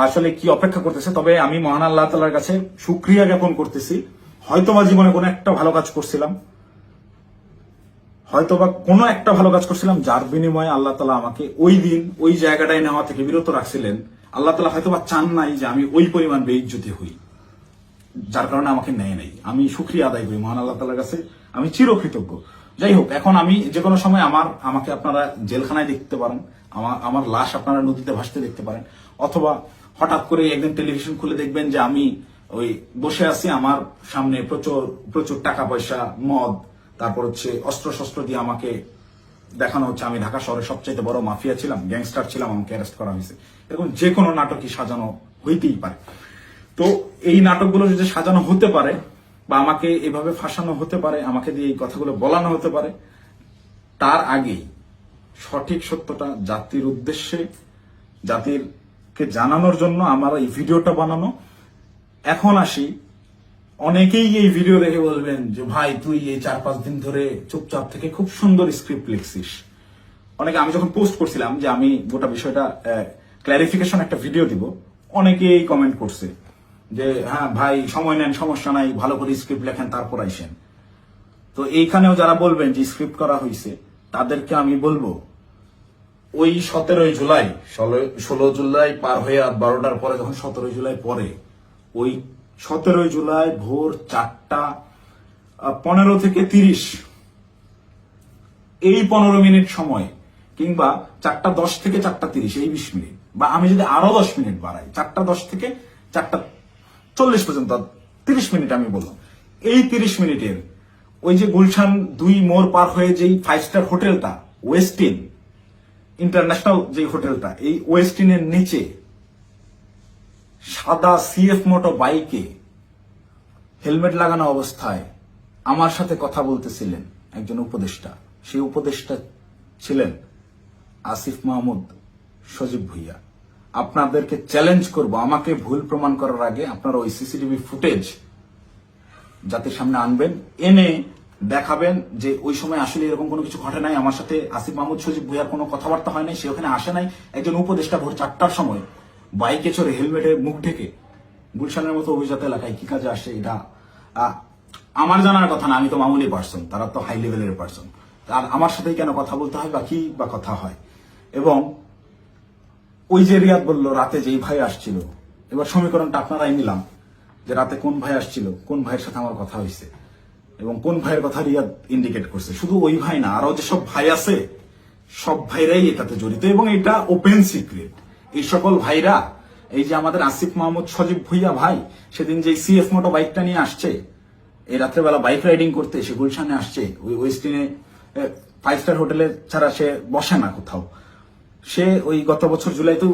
আসলে কি অপেক্ষা করতেছে, তবে আমি মহান আল্লাহ তাআলার কাছে শুকরিয়া জ্ঞাপন করতেছি। হয়তোবা জীবনে কোনো একটা ভালো কাজ করছিলাম, যার বিনিময়ে আল্লাহ তাআলা আমাকে ওই দিন ওই জায়গাটায় নেওয়া থেকে বিরত রাখছিলেন। আল্লাহ তাআলা হয়তোবা চান নাই যে আমি ওই পরিমাণ বেইজ্জতি হই, যার কারণে আমাকে নেয় নাই। আমি শুকরিয়া আদায় করি মহান আল্লাহ তাআলার কাছে, আমি চিরকৃতজ্ঞ। যাই হোক, এখন আমি যে কোনো সময় আমাকে আপনারা জেলখানায় দেখতে পারেন, আমার লাশ আপনারা নদীতে ভাসতে দেখতে পারেন, অথবা হঠাৎ করে একদিন টেলিভিশন খুলে দেখবেন যে আমি ওই বসে আছি, আমার সামনে প্রচুর টাকা পয়সা, মদ, তারপর হচ্ছে অস্ত্র শস্ত্র দিয়ে আমাকে দেখানো হচ্ছে আমি ঢাকা শহরের সবচেয়ে বড় মাফিয়া ছিলাম, গ্যাংস্টার ছিলাম, আমাকে অ্যারেস্ট করা হয়েছে। এরকম যে কোনো নাটকই সাজানো হইতেই পারে। তো এই নাটকগুলো যদি সাজানো হতে পারে, বা আমাকে এভাবে ফাঁসানো হতে পারে, আমাকে দিয়ে এই কথাগুলো বলানো হতে পারে, তার আগেই সঠিক সত্যটা জাতির উদ্দেশ্যে, জাতিরকে জানানোর জন্য আমার এই ভিডিওটা বানানো। এখন আসি, অনেকেই এই ভিডিও দেখে বলবেন যে ভাই তুই এই 4-5 দিন ধরে চুপচাপ থেকে খুব সুন্দর স্ক্রিপ্ট লিখছিস। অনেকে, আমি যখন পোস্ট করছিলাম যে আমি গোটা বিষয়টা ক্ল্যারিফিকেশন একটা ভিডিও দিব, অনেকেই কমেন্ট করছে যে হ্যাঁ ভাই সময় নেন, সমস্যা নাই, ভালো করে স্ক্রিপ্ট লেখেন, তারপর আইসেন। তো এইখানেও যারা বলবেন যে স্ক্রিপ্ট করা হয়েছে, তাদেরকে আমি বলবো ওই 17 জুলাই, 16 জুলাই পার হয়ে 12টার পরে, যখন 17 জুলাই পরে, ওই 17 জুলাই ভোর 4:15 থেকে 30, এই 15 মিনিট সময়, কিংবা 4:10 থেকে 4:30, এই 20 মিনিট, বা আমি যদি আরো 10 মিনিট বাড়াই, 4:10 থেকে 4:40 পর্যন্ত 30 মিনিট আমি বললাম, এই 30 মিনিটের ওই যে গুলশান 2 মোড় পার হয়ে যেই 5 স্টার হোটেলটা, ওয়েস্টিন ইন্টারন্যাশনাল যে হোটেলটা, এই ওয়েস্টিনের নিচে সাদা সিএফ মোটো বাইকে হেলমেট লাগানো অবস্থায় আমার সাথে কথা বলতেছিলেন একজন উপদেষ্টা। সেই উপদেষ্টা ছিলেন আসিফ মাহমুদ সজীব ভুইয়া। আপনাদেরকে চ্যালেঞ্জ করব, আমাকে ভুল প্রমাণ করার আগে আপনারা ওই সিসিটিভি ফুটেজ জাতির সামনে আনবেন, এনে দেখাবেন যে ওই সময় আসলে এরকম কোনো কিছু ঘটে নাই, আমার সাথে আসিফ মাহমুদ সজীব ভুইয়ার কোনো কথাবার্তা হয় নাই, সে ওখানে আসে নাই। একজন উপদেষ্টা ভোর 4টার সময় বাইকে চড়ে হেলমেটে মুখ ঢেকে গুলশানের মতো অভিজাত এলাকায় কি কাজে আসে, এটা আমার জানার কথা না। আমি তো মামুলি পার্সন, তারা তো হাই লেভেলের পার্সন। আর আমার সাথেই কেন কথা বলতে হয়, বা কি বা কথা হয়। এবং ওই যে রিয়াদ বললো রাতে যেই ভাই আসছিল, এবার সমীকরণটা আপনারাই নিলাম যে রাতে কোন ভাই আসছিল, কোন ভাইয়ের সাথে আমার কথা হয়েছে এবং কোন ভাইয়ের কথা রিয়াদ ইন্ডিকেট করছে। শুধু ওই ভাই না, আরো যেসব ভাই আছে সব ভাইরাই এটাতে জড়িত এবং এটা ওপেন সিক্রেট। এই সকল ভাইরা, এই যে আমাদের আসিফ মাহমুদ সজীব ভুইয়া ভাই সেদিন যে সিএফ মোটো বাইকটা নিয়ে আসছে, এই রাত্রেবেলা বাইক রাইডিং করতে সে গুলশানে আসছে, ওই ওয়েস্টিনে 5 স্টার হোটেলে ছাড়া সে বসে না কোথাও। সে ওই গত বছর জুলাইতেও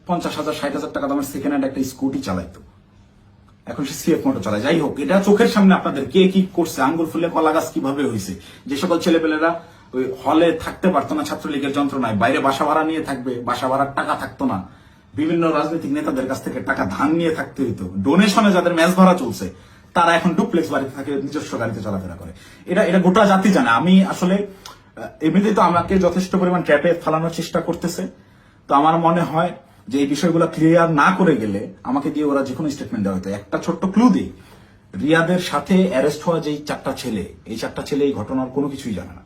50,000 60,000 টাকা দামের সেকেন্ড হ্যান্ড একটা স্কুটি চালাইতো, এখন সে সিএফ মোটর চালায়। যাই হোক, এটা চোখের সামনে আপনাদের কে কি করছে, আঙ্গুল ফুলে কলা গাছ কিভাবে হয়েছে। যে সকল ছেলেপেলেরা ওই হলে থাকতে পারতো না ছাত্রলীগের যন্ত্রণায়, বাইরে বাসা ভাড়া নিয়ে থাকবে, বাসা ভাড়ার টাকা থাকতো না, বিভিন্ন রাজনৈতিক নেতাদের কাছ থেকে টাকা ধার নিয়ে থাকতে হইতো, ডোনেশনে যাদের ম্যাচ ভাড়া চলছে তারা এখন ডুপ্লেক্স বাড়িতে থাকে, নিজস্ব গাড়িতে চলাফেরা করে। এটা গোটা জাতি জানে। আমি আসলে এমনিতেই তো আমাকে যথেষ্ট পরিমাণ ট্র্যাপে ফেলানোর চেষ্টা করতেছে, তো আমার মনে হয় যে এই বিষয়গুলো ক্লিয়ার না করে গেলে আমাকে দিয়ে ওরা যে কোনো স্টেটমেন্ট দেওয়া হতো। একটা ছোট্ট ক্লু দিই, রিয়াদের সাথে অ্যারেস্ট হওয়া যেই 4টা ছেলে, এই 4টা ছেলে এই ঘটনার কোনো কিছুই জানে না।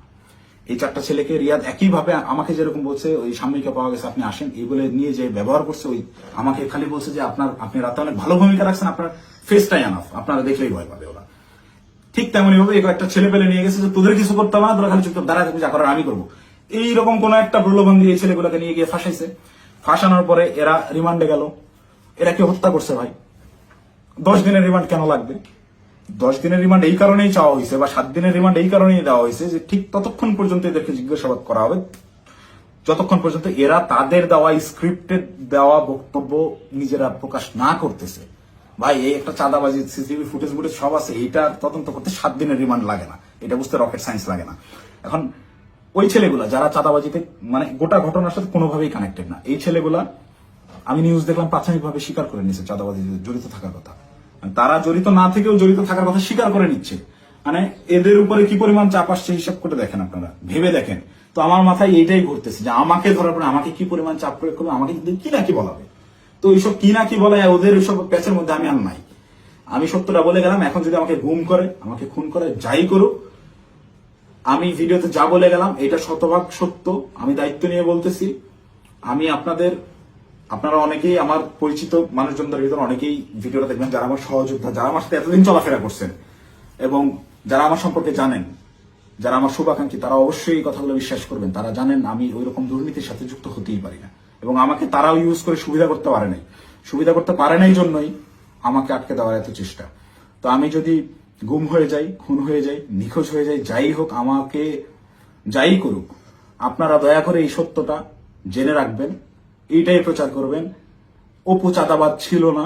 এই 4টা ছেলেকে রিয়াদ একইভাবে আমাকে যেরকম বলছে ওই সাময়িকা পাওয়া গেছে আপনি আসেন এই বলে নিয়ে যে ব্যবহার করছে, ওই আমাকে খালি বলছে যে আপনি রাতে অনেক ভালো ভূমিকা রাখছেন, আপনার ফেসটাই আনাফ, আপনারা দেখলেই ভয় পাবে ওরা। ঠিক তেমনি ভাবে একটা ছেলে পেলে নিয়ে গেছে যে তোদের কিছু করতে হবে না, তোরা খালি চুপচাপ দাঁড়ায় থাকবি, যা করার আমি করবো। এইরকম কোন একটা প্রলোভন দিয়ে এই ছেলেগুলোকে নিয়ে গিয়ে ফাঁসাইছে। ফাঁসানোর পরে এরা রিমান্ডে গেল। এরা কি হত্যা করছে ভাই? 10 দিনের রিমান্ড কেন লাগবে? 10 দিনের রিমান্ড এই কারণেই চাওয়া হয়েছে বা 7 দিনের রিমান্ড এই কারণেই দেওয়া হয়েছে যে ঠিক ততক্ষণ পর্যন্ত এদেরকে জিজ্ঞাসাবাদ করা হবে যতক্ষণ পর্যন্ত এরা তাদের দেওয়া স্ক্রিপ্টেড দেওয়া বক্তব্য নিজেরা প্রকাশ না করতেছে। ভাই এই একটা চাঁদাবাজি সিসিটিভি ফুটেজ ফুটেজ সব আছে, এইটা তদন্ত করতে 7 দিনের রিমান্ড লাগে না, এটা বুঝতে রকেট সায়েন্স লাগে না। এখন ওই ছেলেগুলা যারা চাঁদাবাজিতে মানে গোটা ঘটনার সাথে কোনোভাবেই কানেক্টেড না, এই ছেলেগুলা আমি নিউজ দেখলাম প্রাথমিকভাবে স্বীকার করে নিচ্ছে চাঁদাবাজিতে জড়িত থাকার কথা। তারা জড়িত না থেকেও জড়িত থাকার কথা স্বীকার করে নিচ্ছে। মানে এদের উপরে কি পরিমাণ চাপ আসছে হিসাব করে দেখেন, আপনারা ভেবে দেখেন। তো আমার মাথায় এইটাই ঘুরতেছে যে আমাকে ধরার পরে আমাকে কি পরিমাণ চাপ প্রয়োগ করবে, আমাকে কি না কি বলাবে। তো এইসব কি না কি বলে ওদের ওইসব প্যাচের মধ্যে আমি আর নাই। আমি সত্যটা বলে গেলাম, এখন যদি আমাকে গুম করে, আমাকে খুন করে, যাই করুক, আমি ভিডিওতে যা বলে গেলাম এটা শতভাগ সত্য, আমি দায়িত্ব নিয়ে বলতেছি। আমি আপনারা অনেকেই আমার পরিচিত মানুষজনদের ভিতরে অনেকেই ভিডিওটা দেখবেন যারা আমার সহযোদ্ধা, যারা আমার সাথে এতদিন চলাফেরা করছেন এবং যারা আমার সম্পর্কে জানেন, যারা আমার শুভাকাঙ্ক্ষী, তারা অবশ্যই এই কথাগুলো বিশ্বাস করবেন। তারা জানেন আমি ওই রকম দুর্নীতির সাথে যুক্ত হতেই পারি না এবং আমাকে তারাও ইউজ করে সুবিধা করতে পারে নাই। সুবিধা করতে পারে নাই জন্যই আমাকে আটকে দেওয়ার এত চেষ্টা। তো আমি যদি গুম হয়ে যাই, খুন হয়ে যাই, নিখোঁজ হয়ে যাই, যাই হোক, আমাকে যাই করুক, আপনারা দয়া করে এই সত্যটা জেনে রাখবেন, এইটাই প্রচার করবেন। অপু চাঁদাবাজ ছিল না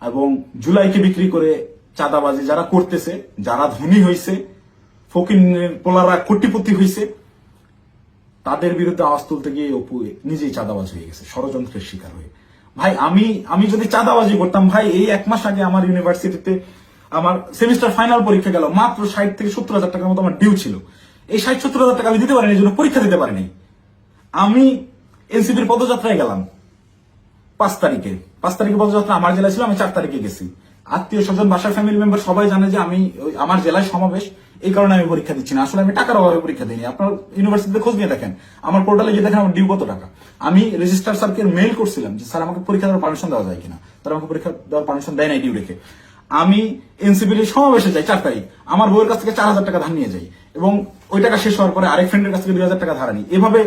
এবং জুলাইকে বিক্রি করে চাঁদাবাজি যারা করতেছে, যারা ধনী হয়েছে, ফকিরের পোলারা কোটিপতি হয়েছে, তাদের বিরুদ্ধে আওয়াজ তুলতে গিয়ে অপু নিজেই চাঁদাবাজ হয়ে গেছে, ষড়যন্ত্রের শিকার হয়ে। ভাই আমি যদি চাঁদাবাজি করতাম, ভাই এই 1 মাস আগে আমার ইউনিভার্সিটিতে আমার সেমিস্টার ফাইনাল পরীক্ষা গেল, মাত্র 60 থেকে 70,000 টাকার মতো আমার ডিউ ছিল। এই 60-70,000 টাকা আমি দিতে পারিনি, এই জন্য পরীক্ষা দিতে পারিনি। আমি এনসিপির পদযাত্রায় গেলাম 5 তারিখে পদযাত্রা আমার জেলায় ছিল, আমি 4 তারিখে গেছি। আত্মীয় স্বজন, বাসার ফ্যামিলি মেম্বার সবাই জানে যে আমি আমার জেলায় সমাবেশ, এই কারণে আমি পরীক্ষা দিচ্ছি না। আসলে আমি টাকার অভাবে পরীক্ষা দিইনি। আপনার ইউনিভার্সিটিতে খোঁজ নিয়ে দেখেন, আমার পোর্টালে গিয়ে দেখেন আমার ডিউ কত টাকা। আমি রেজিস্ট্রার স্যারকে মেইল করছিলাম যে স্যার আমাকে পরীক্ষা দেওয়ার পারমিশন দেওয়া যায় কিনা, তারা আমাকে পরীক্ষা দেওয়ার পারমিশন দেয় নাই ডিউ রেখে। আমি এনসিপির সমাবেশে যাই 4 তারিখ, আমার বউয়ের কাছ থেকে 4,000 টাকা ধার নিয়ে যাই এবং ওই টাকা শেষ হওয়ার পরে আরেক ফ্রেন্ডের কাছ থেকে 2,000 টাকা ধার আনি। এভাবে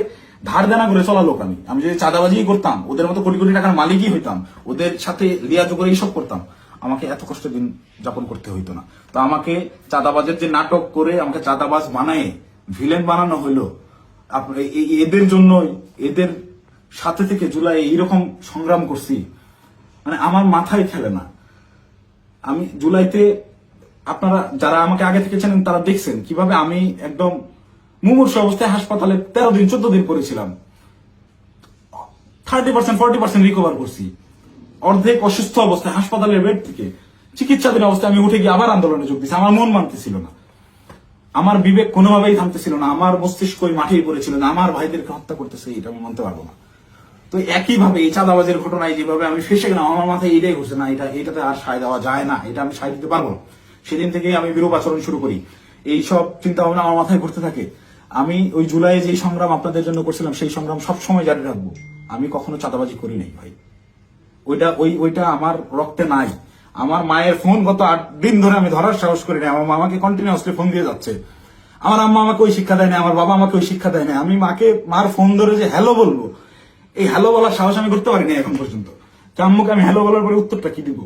ধার দেনা করে চলা লোক আমি যদি চাঁদাবাজি করতাম, ওদের মতো কোটি কোটি টাকার মালিকই হইতাম, ওদের সাথে লিয়াজো করে এইসব করতাম, আমাকে এত কষ্ট দিন যাপন করতে হইতো না। তো আমাকে চাঁদাবাজের যে নাটক করে আমাকে চাঁদাবাজ বানায় ভিলেন বানানো হইলো, এদের জন্যই, এদের সাথে থেকে জুলাই এইরকম সংগ্রাম করছি, মানে আমার মাথায় খেলে না। আমি জুলাইতে, আপনারা যারা আমাকে আগে থেকে চেনেন তারা দেখছেন কিভাবে আমি একদম মুমূর্ষু অবস্থায় হাসপাতালে 13 দিন 14 দিন পড়েছিলাম। 30% 40% রিকভার করছি। অর্ধেক অসুস্থ অবস্থায় হাসপাতালের বেড থেকে চিকিৎসাধীন অবস্থায় আমি উঠে গিয়ে আবার আন্দোলনে যোগ দিচ্ছি। আমার মন মানতেছিল না, আমার বিবেক কোনোভাবেই থামতেছিল না, আমার মস্তিষ্ক মাঠেই পড়েছিল না, আমার ভাইদেরকে হত্যা করতেছে, এটা আমি মানতে পারবো না। তো একইভাবে এই চাঁদাবাজের ঘটনায় যেভাবে আমি ফেসে গেলাম, আমার মাথায় এটাই ঘুরছে না, এটাতে আর সায় দেওয়া যায় না, এটা আমি সায় দিতে পারবো না। সেদিন থেকেই আমি বিরূপ আচরণ শুরু করি, এইসব চিন্তা ভাবনা আমার মাথায় ঘুরতে থাকে। আমি ওই জুলাইয়ে যে সংগ্রাম আপনাদের জন্য করছিলাম সেই সংগ্রাম সবসময় জারি রাখবো। আমি কখনো চাঁদাবাজি করি নাই ভাই, ওইটা আমার রক্তে নাই। আমার মায়ের ফোন গত 8 দিন ধরে আমি ধরার সাহস করি না। আমার মামাকে কন্টিনিউয়াসলি ফোন দিয়ে যাচ্ছে। আমার আম্মা আমাকে ওই শিক্ষা দেয় না, আমার বাবা আমাকে ওই শিক্ষা দেয় না। আমি মার ফোন ধরে যে হ্যালো বলবো, এই হ্যালো বলার সাহস আমি করতে পারিনি এখন পর্যন্ত। আম্মুকে আমি হ্যালো বলার পরে উত্তরটা কি দিব?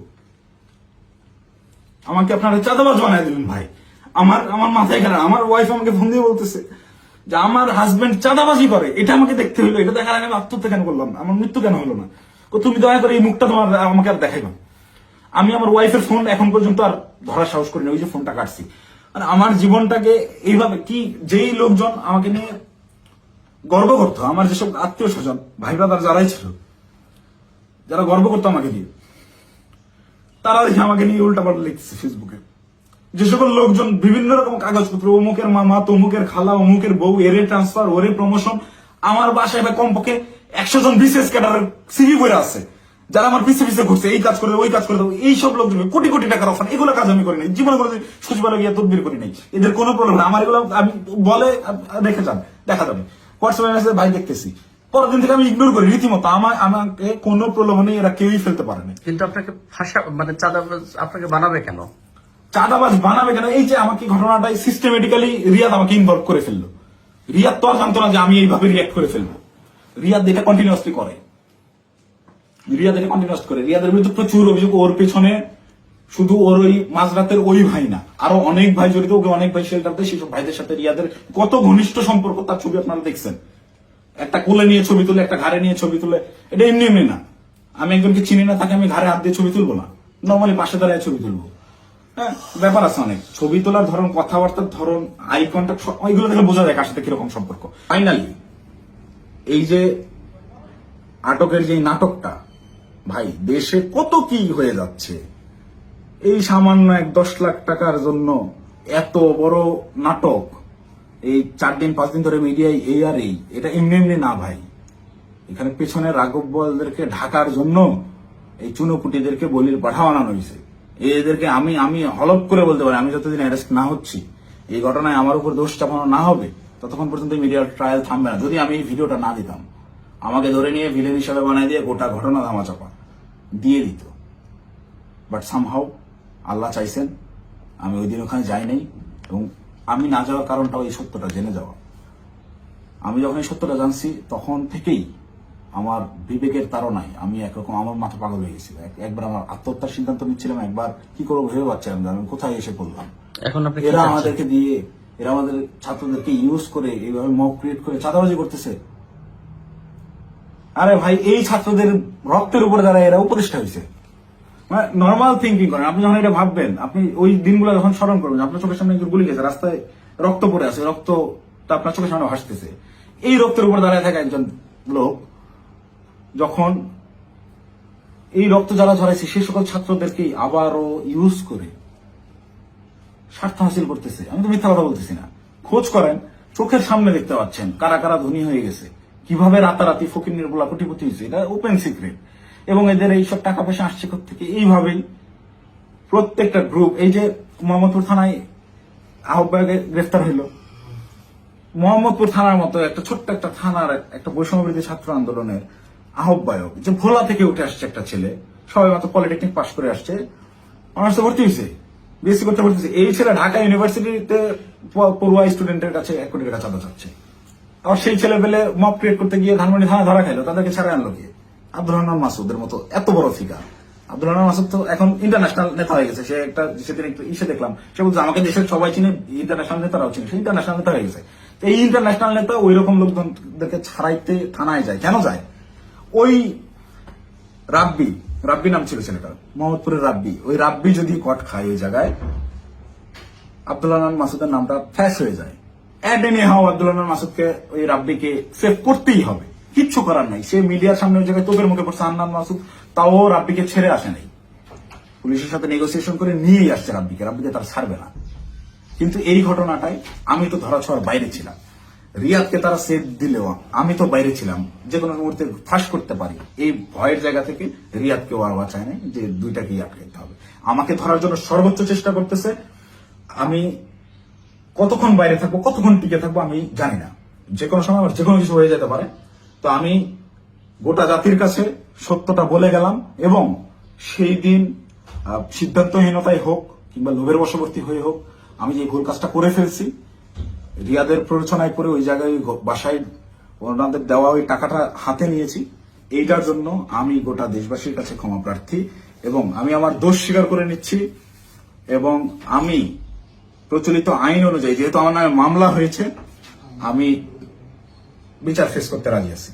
আমাকে আপনারা চাঁদাবাজ বানায় দিলেন ভাই। আমার মাথায় গেল। আমার ওয়াইফ আমাকে ফোন দিয়ে বলতেছে যে আমার হাজবেন্ড চাঁদাবাজি করে, এটা আমাকে দেখতে হইলো। এটা দেখার আগে আমি আত্মহত্যা কেন করলাম না? আমার মৃত্যু কেন হলো না? তুমি দয়া করে এই মুখটা তোমার আমাকে আর দেখাইবা। আমি আমার ওয়াইফের ফোন এখন পর্যন্ত আর ধরার সাহস করিনি, ওই যে ফোনটা কাটছি। মানে আমার জীবনটাকে এইভাবে কি, যেই লোকজন আমাকে নিয়ে গর্ব করতো, আমার যেসব আত্মীয় স্বজন ভাই ব্রাদার যারাই ছিল, যারা গর্ব করতো আমাকে দিয়ে, তারা দেখে আমাকে নিয়ে উল্টাপাল্টা লিখছে ফেসবুকে। যে সকল লোকজন বিভিন্ন রকম কাগজপত্র, অমুকের মামা, তমুকের খালা, অমুকের বউ, এরে ট্রান্সফার, ওরে প্রমোশন, আমার বাসায় কমপক্ষে 100 জন বিসিএস ক্যাডারের সিভি বইরা আছে, যারা আমার পিছে পিছে ঘুরছে, এই কাজ করে দেবো, ওই কাজ করে দেবো। এইসব লোকজন কোটি কোটি টাকার অফার, এগুলো কাজ আমি করি নাই জীবনে, করে সচিবালয় গিয়ে তদবির করি নাই। এদের কোনো প্রবলেম না। আমার এগুলো আমি বলে দেখে যান, দেখা যাবে হোয়াটসঅ্যাপে মেসেজ ভাই দেখতেছি, পরের দিন থেকে আমি ইগনোর করি রীতিমতো। আমাকে কোনো প্রলোভনে এরা কেউই ফেলতে পারেনি। কিন্তু আপনাকে মানে চাঁদাবাজ আপনাকে বানাবে কেন? চাঁদাবাজ বানাবে কেন? এই যে আমাকে ঘটনাটাই সিস্টেমেটিক্যালি রিয়াদ আমাকে ইনভলভ করে ফেললো। রিয়াদ তো আর জানতো না যে আমি এইভাবে রিয়াক্ট করে ফেলবো। রিয়াদ এটা কন্টিনিউয়াসলি করে। রিয়াদের বিরুদ্ধে প্রচুর অভিযোগ। ওর পেছনে শুধু ওর ওই মাঝরাতের ওই ভাই না, আরো অনেক ভাই জড়িত। ওকে অনেক ভাই শেল্টার দেয়। সেসব ভাইদের সাথে রিয়াদের কত ঘনিষ্ঠ সম্পর্ক, তার ছবি আপনারা দেখছেন। একটা কোলে নিয়ে ছবি তুলে, একটা ঘাড়ে নিয়ে ছবি তুলে। এটা এমনি এমনি না। আমি একজনকে চিনি না, তাকে আমি ঘাড়ে হাত দিয়ে ছবি তুলবো না, নর্মালি পাশে দাঁড়িয়ে ছবি তুলবো। হ্যাঁ, ব্যাপার আছে অনেক। ছবি তোলার ধরন, কথাবার্তার ধরন, আই কন্ট্যাক্ট, ওইগুলো দেখে বোঝা যায় কার সাথে কিরকম সম্পর্ক। ফাইনালি এই যে আটকের যে নাটকটা, ভাই দেশে কত কি হয়ে যাচ্ছে। এই সামান্য 10 লাখ টাকার জন্য এত বড় নাটক, এই 4 দিন 5 দিন ধরে মিডিয়ায় এই আর এই, এটা এমনি এমনি না ভাই। এখানে পেছনে রাঘব বলদেরকে ঢাকার জন্য এই চুনোপুটিদেরকে বলির পাঠা বানানো হয়েছে। এদেরকে আমি হলপ করে বলতে পারি, আমি যতদিন অ্যারেস্ট না হচ্ছি, এই ঘটনায় আমার উপর দোষ চাপানো না হবে, ততক্ষণ পর্যন্ত মিডিয়ার ট্রায়াল থামবে না। যদি আমি এই ভিডিওটা না দিতাম, আমাকে ধরে নিয়ে ভিলেন হিসাবে বানাই দিয়ে গোটা ঘটনা ধামাচাপা দিয়ে দিত। বাট সামহাউ আল্লাহ চাইছেন আমি ওই দিন ওখানে যাই নাই, এবং আমি না যাওয়ার কারণটাও এই সত্যটা জেনে যাওয়া। আমি যখন এই সত্যটা জানছি, তখন থেকেই আমার বিবেকের তাড়নায় আমি একরকম আমার মাথা পাগল হয়ে গেছিল। একবার আমার আত্মহত্যার সিদ্ধান্ত নিচ্ছিলাম, একবার কি করবো ভেবে পাচ্ছিলাম যে আমি কোথায় এসে পড়লাম। এখন এরা আমাদেরকে দিয়ে, এরা আমাদের ছাত্রদেরকে ইউজ করে এইভাবে মব ক্রিয়েট করে চাঁদাবাজি করতেছে। আরে ভাই, এই ছাত্রদের রক্তের উপরে যারা এরা উপদেষ্টা হয়েছে, মানে নর্মাল থিঙ্কিং করেন। আপনি যখন এটা ভাববেন, আপনি ওই দিনগুলো যখন স্মরণ করবেন, আপনার চোখের সামনে একজন গুলি গেছে, রাস্তায় রক্ত পড়ে আছে, রক্তটা আপনার চোখের সামনে ভাসতেছে। এই রক্তের উপর দাঁড়ায় থাকা একজন লোক যখন এই রক্ত যারা ঝরাইছে সেই সকল ছাত্রদেরকেই আবারও ইউজ করে স্বার্থ হাসিল করতেছে। আমি তো মিথ্যা কথা বলতেছি না। খোঁজ করেন, চোখের সামনে দেখতে পাচ্ছেন কারা কারা ধনী হয়ে গেছে, কিভাবে রাতারাতি ফকির নির্বলা কোটিপতি হয়েছে। এটা ওপেন সিক্রেট। এবং এদের এইসব টাকা পয়সা আসছে থেকে এইভাবেই প্রত্যেকটা গ্রুপ। এই যে মোহাম্মদপুর থানায় আহ্বায়কে গ্রেফতার হইল, মোহাম্মদপুর থানার মতো একটা ছোট্ট একটা থানার একটা বৈষম্যবিরোধী ছাত্র আন্দোলনের আহ্বায়ক, যে ভোলা থেকে উঠে আসছে একটা ছেলে, সবাই মাত্র পলিটেকনিক পাশ করে আসছে, অনার্সে ভর্তি হয়েছে, বিএসসি করতে ভর্তি হয়েছে। এই ছেলে ঢাকা ইউনিভার্সিটিতে পড়ুয়া স্টুডেন্টের কাছে 1 কোটি টাকা চাঁদা চাচ্ছে। আর সেই ছেলে পেলে মব ক্রিয়েট করতে গিয়ে ধানমন্ডি থানা ধরা খাইলো, তাদেরকে ছাড়া আনলো গিয়ে। আব্দুল রহমান মাসুদের মতো এত বড় ফিগার। আব্দুল রহমান মাসুদ তো এখন ইন্টারন্যাশনাল নেতা হয়ে গেছে। সে একটা সেদিন একটু ইসে দেখলাম, সে বলছে আমাকে দেশের সবাই চিনে, ইন্টারন্যাশনাল নেতারাও চিনে। সে ইন্টারন্যাশনাল নেতা হয়ে গেছে। এই ইন্টারন্যাশনাল নেতা ওই রকম লোকজনদেরকে ছাড়াইতে থানায় যায়। কেন যায়? ওই রাব্বি নাম ছিল ছেলেটার, মোহাম্মদপুরের রাব্বি। ওই রাব্বি যদি কট খায় ওই জায়গায়, আব্দুল রহমান মাসুদের নামটা ফ্যাশ হয়ে যায়। আব্দুল রহমান মাসুদকে, ওই রাব্বিকে সেভ করতেই হবে, কিচ্ছু করার নাই। সে মিডিয়ার সামনে ওই জায়গায় তোপের মুখে পড়ছে আন্নান মাসুদ, তাও রাব্বিকে ছেড়ে আসে নাই। পুলিশের সাথে নেগোসিয়েশন করে নিয়েই আসছে রাব্বিকে তার ছাড়বে না। কিন্তু এই ঘটনাটাই আমি তো ধরা ছোঁয়ার বাইরে ছিলাম। রিয়াদকে তারা সেভ দিলেও আমি তো বাইরে ছিলাম, যে কোনো মুহূর্তে ফাঁস করতে পারি। এই ভয়ের জায়গা থেকে রিয়াদকেও আর বাঁচায় নাই যে দুইটাকেই আটকাইতে হবে। আমাকে ধরার জন্য সর্বোচ্চ চেষ্টা করতেছে। আমি কতক্ষণ বাইরে থাকবো, কতক্ষণ টিকে থাকবো আমি জানি না। যে কোনো সময় আমার যে কোনো কিছু হয়ে যেতে পারে। তো আমি গোটা জাতির কাছে সত্যটা বলে গেলাম, এবং সেই দিন সিদ্ধান্তহীনতায় হোক কিংবা লোভের বশবর্তী হয়ে হোক, আমি যে ভুল কাজটা করে ফেলছি, রিয়াদের প্ররোচনায় পড়ে ওই জায়গায় বাসায় ওনাদের দেওয়া ওই টাকাটা হাতে নিয়েছি, এইটার জন্য আমি গোটা দেশবাসীর কাছে ক্ষমা প্রার্থী, এবং আমি আমার দোষ স্বীকার করে নিচ্ছি। এবং আমি প্রচলিত আইন অনুযায়ী, যেহেতু আমার নামে মামলা হয়েছে, আমি বিচার ফেস করতে রাজি আছি।